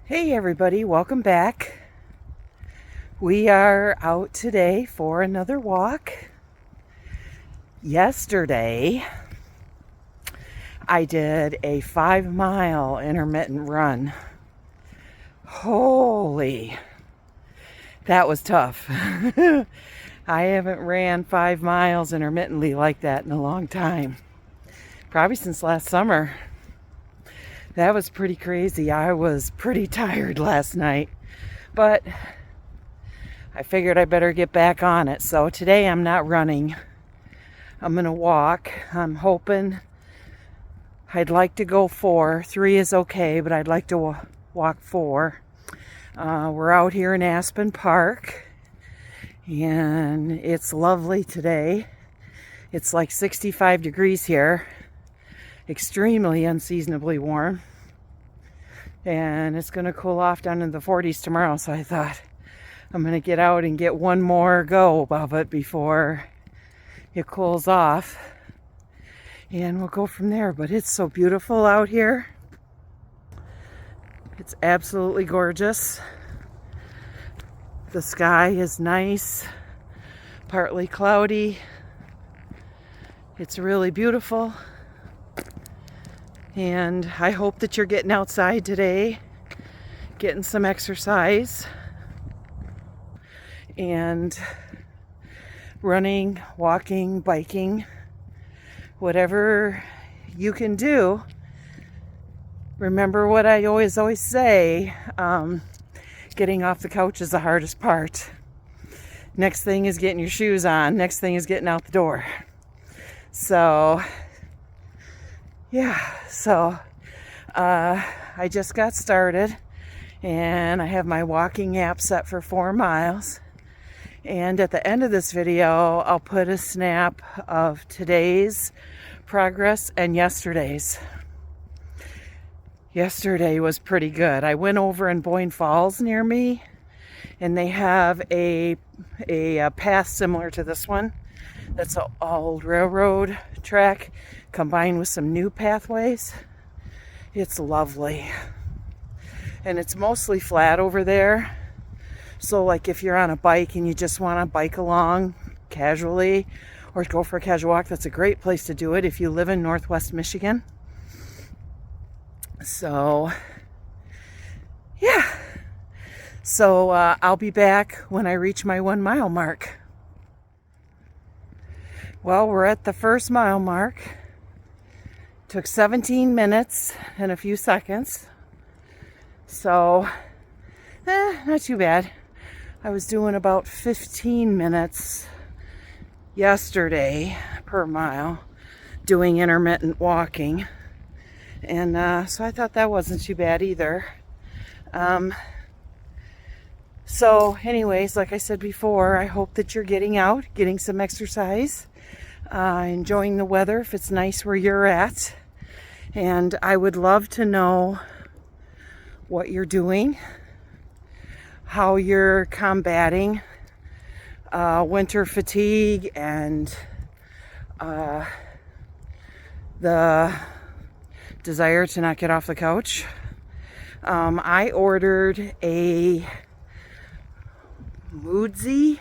Hey everybody, welcome back. We are out today for another walk. Yesterday, I did a 5-mile intermittent run. Holy, that was tough. I haven't ran 5 miles intermittently like that in a long time. Probably since last summer. That was pretty crazy. I was pretty tired last night, but I figured I better get back on it. So today I'm not running. I'm going to walk. I'm hoping I'd like to go 4. 3 is okay, but I'd like to walk 4. We're out here in Aspen Park, and it's lovely today. It's like 65 degrees here. Extremely unseasonably warm, and it's going to cool off down in the 40s tomorrow, so I thought I'm going to get out and get one more go of it before it cools off, and we'll go from there. But it's so beautiful out here. It's absolutely gorgeous. The sky is nice, partly cloudy. It's really beautiful. And I hope that you're getting outside today, getting some exercise, and running, walking, biking, whatever you can do. Remember what I always say, getting off the couch is the hardest part. Next thing is getting your shoes on. Next thing is getting out the door. So I just got started, and I have my walking app set for 4 miles. And at the end of this video, I'll put a snap of today's progress and yesterday's. Yesterday was pretty good. I went over in Boyne Falls near me, and they have a path similar to this one. That's an old railroad track combined with some new pathways. It's lovely. And it's mostly flat over there. So like if you're on a bike and you just want to bike along casually or go for a casual walk, that's a great place to do it if you live in Northwest Michigan. So, yeah. So I'll be back when I reach my 1 mile mark. Well, we're at the first mile mark. Took 17 minutes and a few seconds. So, not too bad. I was doing about 15 minutes yesterday per mile doing intermittent walking. And so I thought that wasn't too bad either. So anyways, like I said before, I hope that you're getting out, getting some exercise, enjoying the weather if it's nice where you're at. And I would love to know what you're doing, how you're combating winter fatigue and the desire to not get off the couch. I ordered a Moodsy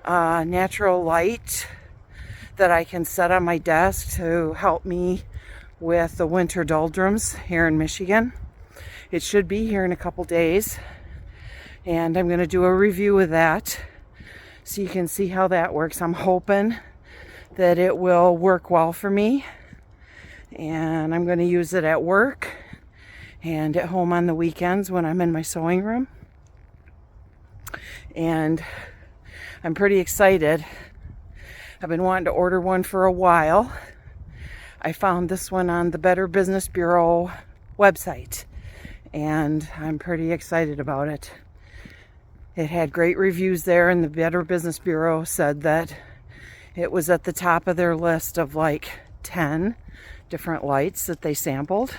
natural light that I can set on my desk to help me with the winter doldrums here in Michigan. It should be here in a couple days, and I'm going to do a review of that so you can see how that works. I'm hoping that it will work well for me, and I'm going to use it at work and at home on the weekends when I'm in my sewing room. And I'm pretty excited. I've been wanting to order one for a while. I found this one on the Better Business Bureau website, and I'm pretty excited about it. It had great reviews there, and the Better Business Bureau said that it was at the top of their list of like 10 different lights that they sampled.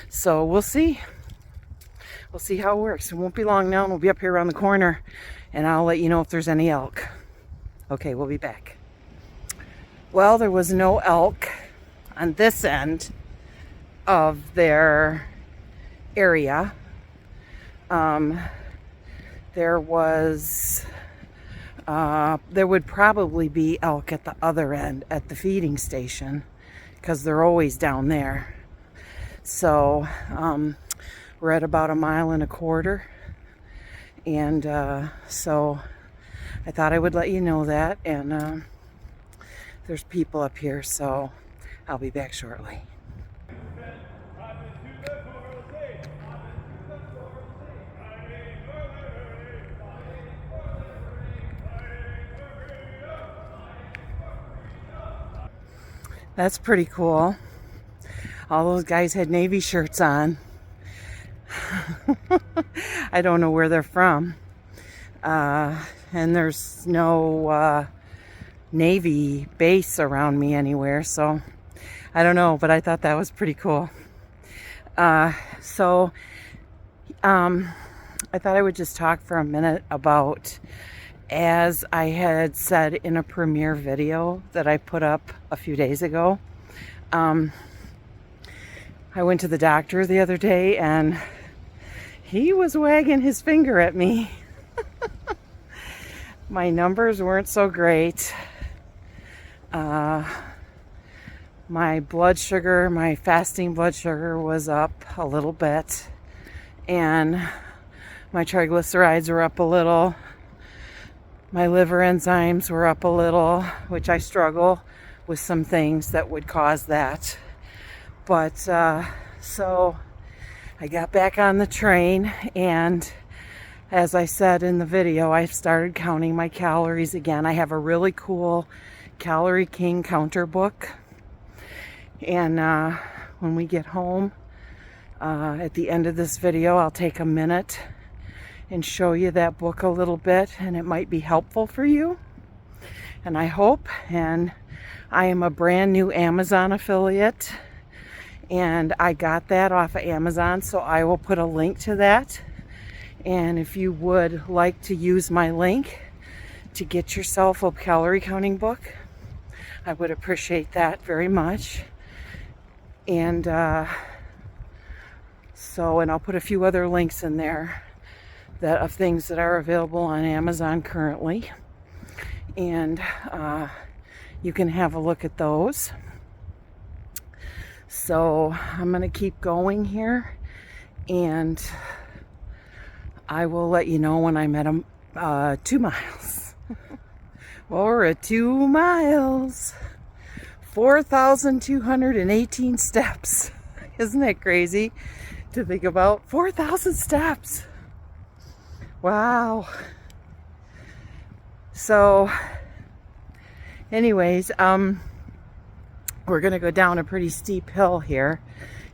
So we'll see. We'll see how it works. It won't be long now, and we'll be up here around the corner, and I'll let you know if there's any elk. Okay, we'll be back. Well, there was no elk on this end of their area. Um, there would probably be elk at the other end at the feeding station because they're always down there. So we're at about 1.25 miles, and so I thought I would let you know that. And there's people up here, so I'll be back shortly. That's pretty cool. All those guys had Navy shirts on. I don't know where they're from. And there's no Navy base around me anywhere, so I don't know, but I thought that was pretty cool. So I thought I would just talk for a minute about, as I had said in a premiere video that I put up a few days ago, I went to the doctor the other day and he was wagging his finger at me. My numbers weren't so great. My blood sugar, my fasting blood sugar was up a little bit, and my triglycerides were up a little. My liver enzymes were up a little, which I struggle with some things that would cause that. But so I got back on the train, and as I said in the video, I started counting my calories again. I have a really cool Calorie King counter book. And when we get home, at the end of this video, I'll take a minute and show you that book a little bit, and it might be helpful for you. And I hope. And I am a brand new Amazon affiliate, and I got that off of Amazon, so I will put a link to that. And if you would like to use my link to get yourself a calorie counting book, I would appreciate that very much. And and I'll put a few other links in there of things that are available on Amazon currently, and you can have a look at those. So I'm gonna keep going here, and I will let you know when I'm at 2 miles. Well, we're at 2 miles. 4,218 steps. Isn't that crazy to think about? 4,000 steps. Wow. So anyways, we're gonna go down a pretty steep hill here.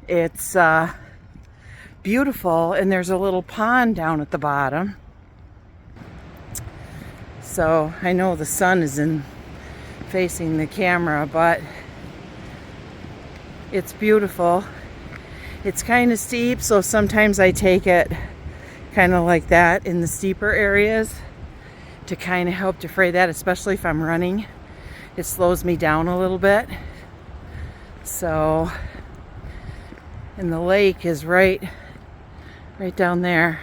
It's beautiful, and there's a little pond down at the bottom. So I know the sun is facing the camera, but it's beautiful. It's kind of steep, so sometimes I take it kind of like that in the steeper areas to kind of help defray that, especially if I'm running. It slows me down a little bit. So, and the lake is right down there.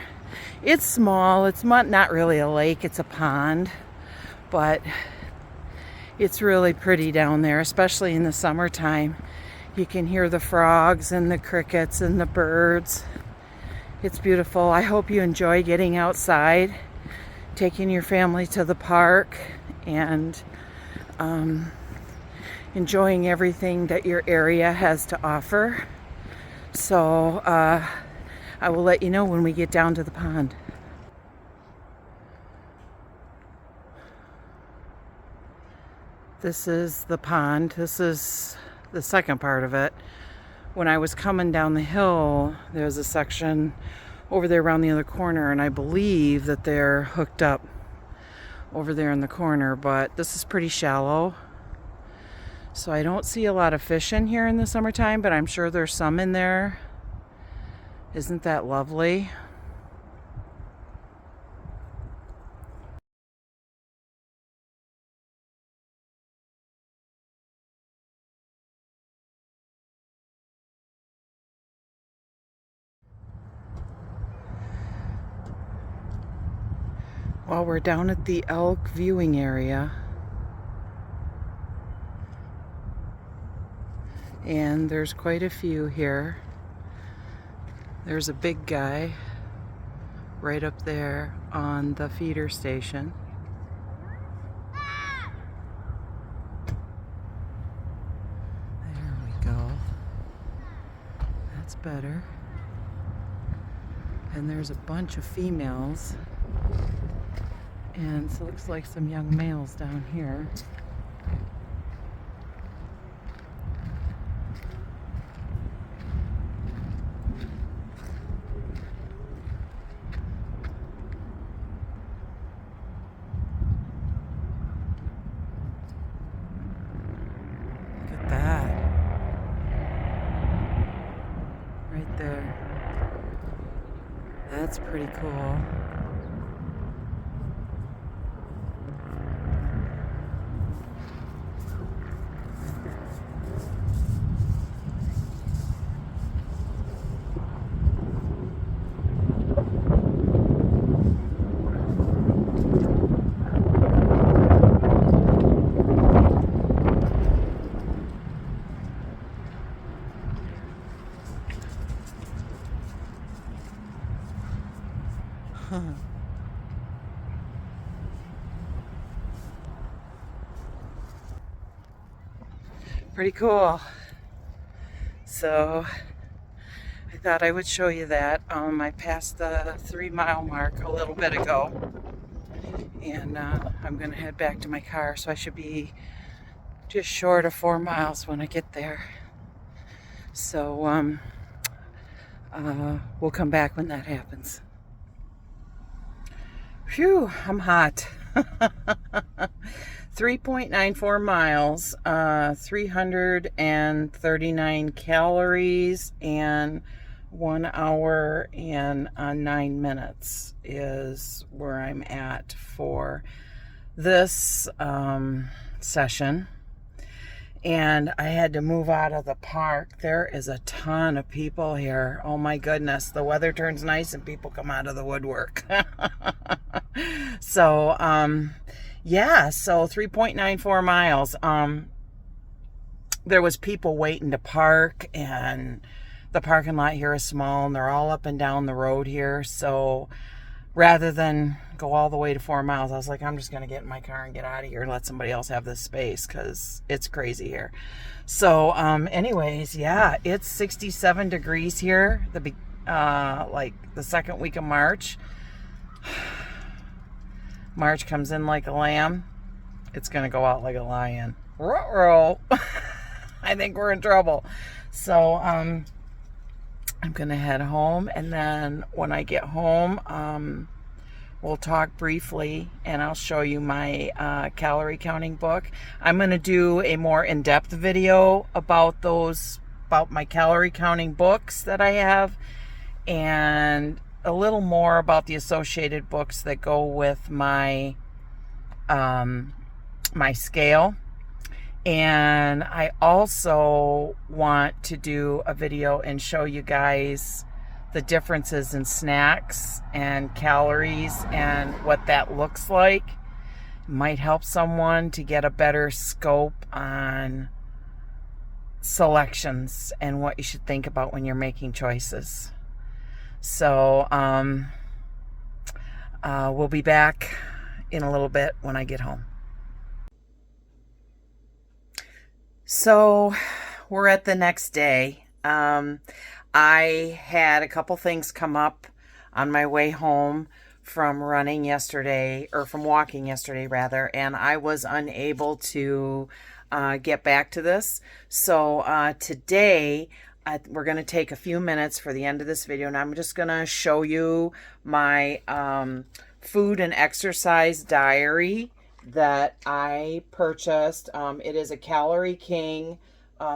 It's small. It's not really a lake, it's a pond, but it's really pretty down there, especially in the summertime. You can hear the frogs and the crickets and the birds. It's beautiful. I hope you enjoy getting outside, taking your family to the park, and enjoying everything that your area has to offer. So I will let you know when we get down to the pond. This is the pond. This is the second part of it. When I was coming down the hill, there's a section over there around the other corner, and I believe that they're hooked up over there in the corner, but this is pretty shallow. So I don't see a lot of fish in here in the summertime, but I'm sure there's some in there. Isn't that lovely? Well, we're down at the elk viewing area. And there's quite a few here. There's a big guy right up there on the feeder station. There we go. That's better. And there's a bunch of females. And so it looks like some young males down here. Look at that. Right there. That's pretty cool. Pretty cool. So I thought I would show you that. I passed the 3-mile mark a little bit ago, and I'm gonna head back to my car, so I should be just short of 4 miles when I get there. So we'll come back when that happens. Phew, I'm hot. 3.94 miles, 339 calories, and 1 hour and 9 minutes is where I'm at for this session. And I had to move out of the park. There is a ton of people here. Oh my goodness, the weather turns nice and people come out of the woodwork. So, yeah, so 3.94 miles. There was people waiting to park, and the parking lot here is small, and they're all up and down the road here. So rather than go all the way to 4 miles, I was like, I'm just going to get in my car and get out of here and let somebody else have this space because it's crazy here. So anyways, yeah, it's 67 degrees here, like the second week of March. March comes in like a lamb. It's going to go out like a lion. Ruh-roh. I think we're in trouble. So I'm going to head home, and then when I get home, we'll talk briefly, and I'll show you my calorie counting book. I'm going to do a more in-depth video about my calorie counting books that I have, and a little more about the associated books that go with my my scale. And I also want to do a video and show you guys the differences in snacks and calories and what that looks like. Might help someone to get a better scope on selections and what you should think about when you're making choices. So we'll be back in a little bit when I get home. So we're at the next day. I had a couple things come up on my way home from running yesterday, or from walking yesterday rather, and I was unable to get back to this. So today we're going to take a few minutes for the end of this video, and I'm just going to show you my food and exercise diary that I purchased. It is a Calorie King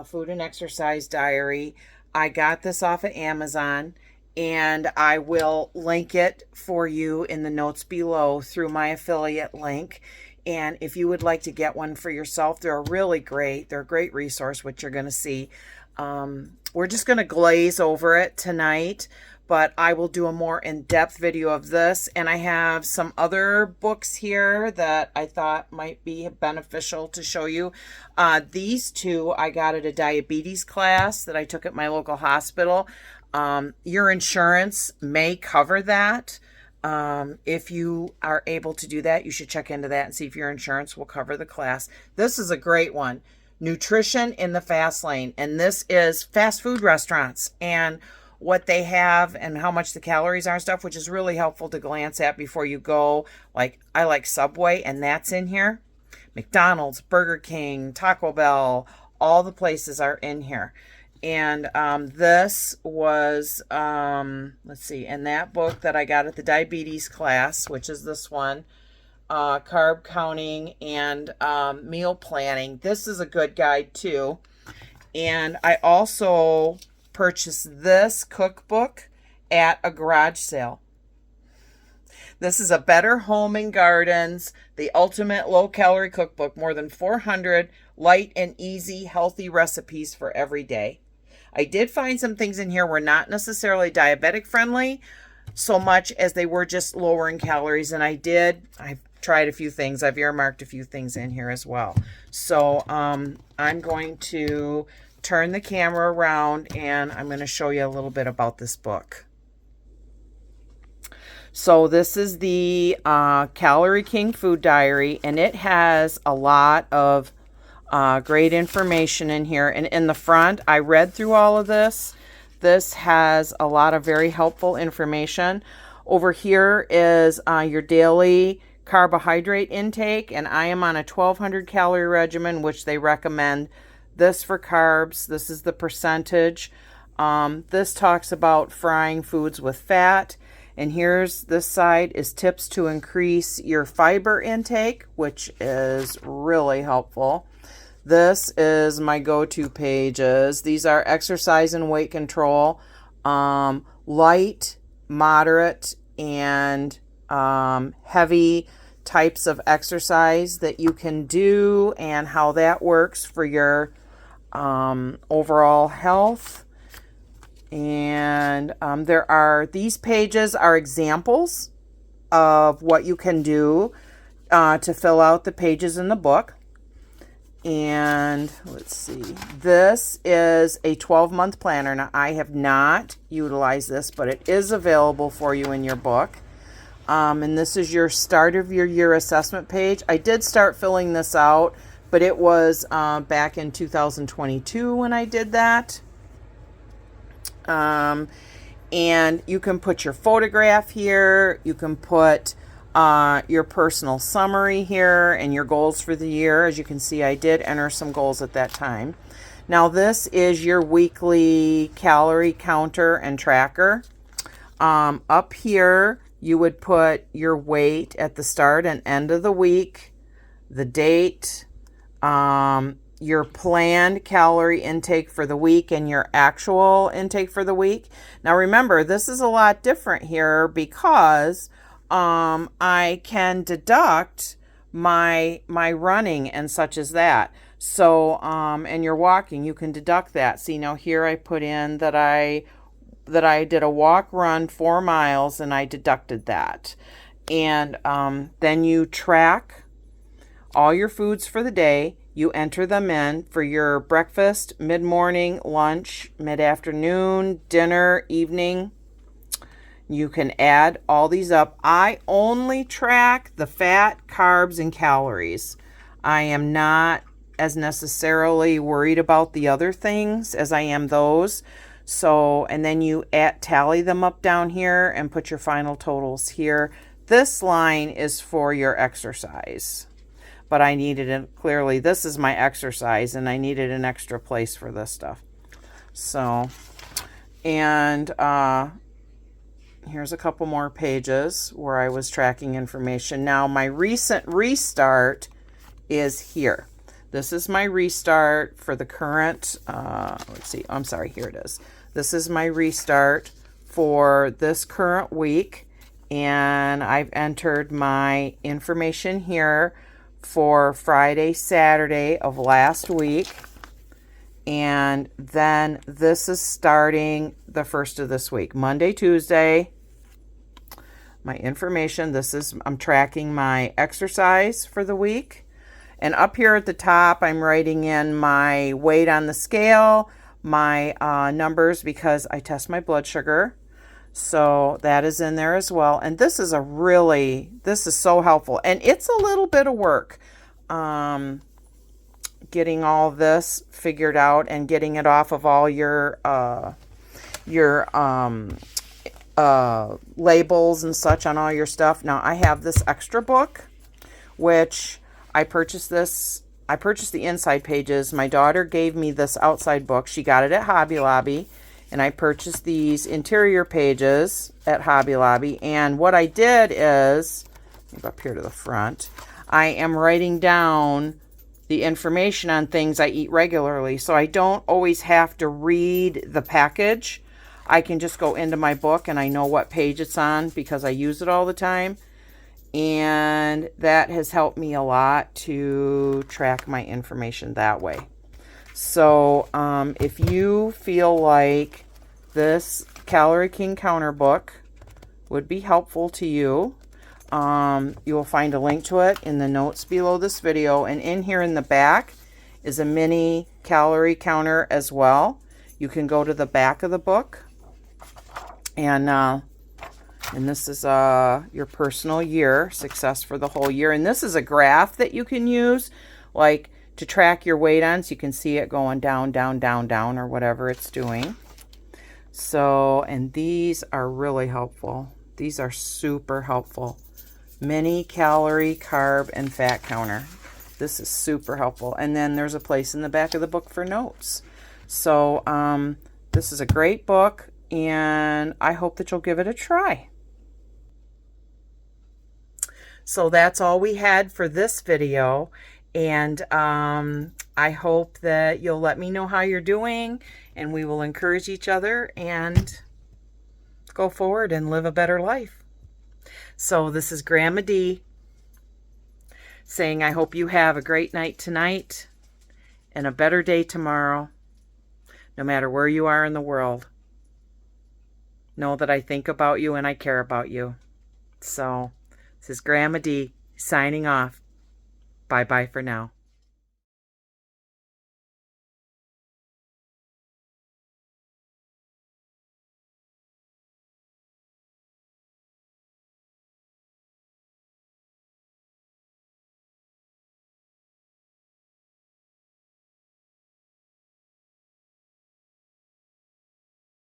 food and exercise diary. I got this off of Amazon, and I will link it for you in the notes below through my affiliate link. And if you would like to get one for yourself, they're really great. They're a great resource, which you're going to see. We're just going to glaze over it tonight, but I will do a more in-depth video of this. And I have some other books here that I thought might be beneficial to show you. These two I got at a diabetes class that I took at my local hospital. Your insurance may cover that. If you are able to do that, you should check into that and see if your insurance will cover the class. This is a great one. Nutrition in the Fast Lane. And this is fast food restaurants and what they have and how much the calories are and stuff, which is really helpful to glance at before you go. Like, I like Subway, and that's in here. McDonald's, Burger King, Taco Bell, all the places are in here. And this was, let's see, in that book that I got at the diabetes class, which is this one, Carb Counting and Meal Planning. This is a good guide too. And I also purchased this cookbook at a garage sale. This is a Better Home and Gardens, the ultimate low-calorie cookbook. More than 400 light and easy healthy recipes for every day. I did find some things in here were not necessarily diabetic friendly so much as they were just lower in calories. And I've tried a few things. I've earmarked a few things in here as well. So I'm going to turn the camera around and I'm going to show you a little bit about this book. So this is the Calorie King Food Diary, and it has a lot of great information in here. And in the front, I read through all of this. This has a lot of very helpful information. Over here is your daily carbohydrate intake, and I am on a 1,200 calorie regimen, which they recommend. This for carbs, this is the percentage. This talks about frying foods with fat. And here's this side is tips to increase your fiber intake, which is really helpful. This is my go-to pages. These are exercise and weight control, light, moderate, and heavy types of exercise that you can do and how that works for your overall health. And these pages are examples of what you can do to fill out the pages in the book. And let's see, this is a 12-month planner. Now, I have not utilized this, but it is available for you in your book. And this is your start of your year assessment page. I did start filling this out, but it was back in 2022 when I did that. And you can put your photograph here. You can put your personal summary here and your goals for the year. As you can see, I did enter some goals at that time. Now, this is your weekly calorie counter and tracker. Up here, you would put your weight at the start and end of the week, the date, your planned calorie intake for the week, and your actual intake for the week. Now, remember, this is a lot different here because I can deduct my running and such as that. So, and your walking, you can deduct that. See, now here I put in that I did a walk run 4 miles and I deducted that. And then you track all your foods for the day. You enter them in for your breakfast, mid-morning, lunch, mid-afternoon, dinner, evening. You can add all these up. I only track the fat, carbs, and calories. I am not as necessarily worried about the other things as I am those. So, and then you tally them up down here and put your final totals here. This line is for your exercise, but I needed it clearly. This is my exercise and I needed an extra place for this stuff. So, and here's a couple more pages where I was tracking information. Now, my recent restart is here. This is my restart for the current, let's see, I'm sorry, here it is. This is my restart for this current week, and I've entered my information here for Friday, Saturday of last week. And then this is starting the first of this week, Monday, Tuesday. My information, I'm tracking my exercise for the week. And up here at the top, I'm writing in my weight on the scale, my numbers, because I test my blood sugar. So that is in there as well. And this is so helpful. And it's a little bit of work getting all this figured out and getting it off of all your labels and such on all your stuff. Now I have this extra book, which I purchased the inside pages. My daughter gave me this outside book. She got it at Hobby Lobby, and I purchased these interior pages at Hobby Lobby. And what I did is, move up here to the front, I am writing down the information on things I eat regularly, so I don't always have to read the package. I can just go into my book and I know what page it's on because I use it all the time. And that has helped me a lot to track my information that way. So if you feel like this Calorie King Counter book would be helpful to you, you will find a link to it in the notes below this video. And in here in the back is a mini calorie counter as well. You can go to the back of the book. And this is your personal year, success for the whole year. And this is a graph that you can use, like, to track your weight on, so you can see it going down, down, down, down, or whatever it's doing. So, and these are really helpful. These are super helpful. Mini calorie, carb, and fat counter. This is super helpful. And then there's a place in the back of the book for notes. So, this is a great book, and I hope that you'll give it a try. So that's all we had for this video, and I hope that you'll let me know how you're doing, and we will encourage each other and go forward and live a better life. So this is Grandma D saying I hope you have a great night tonight and a better day tomorrow, no matter where you are in the world. Know that I think about you and I care about you. So this is Grandma D signing off. Bye-bye for now.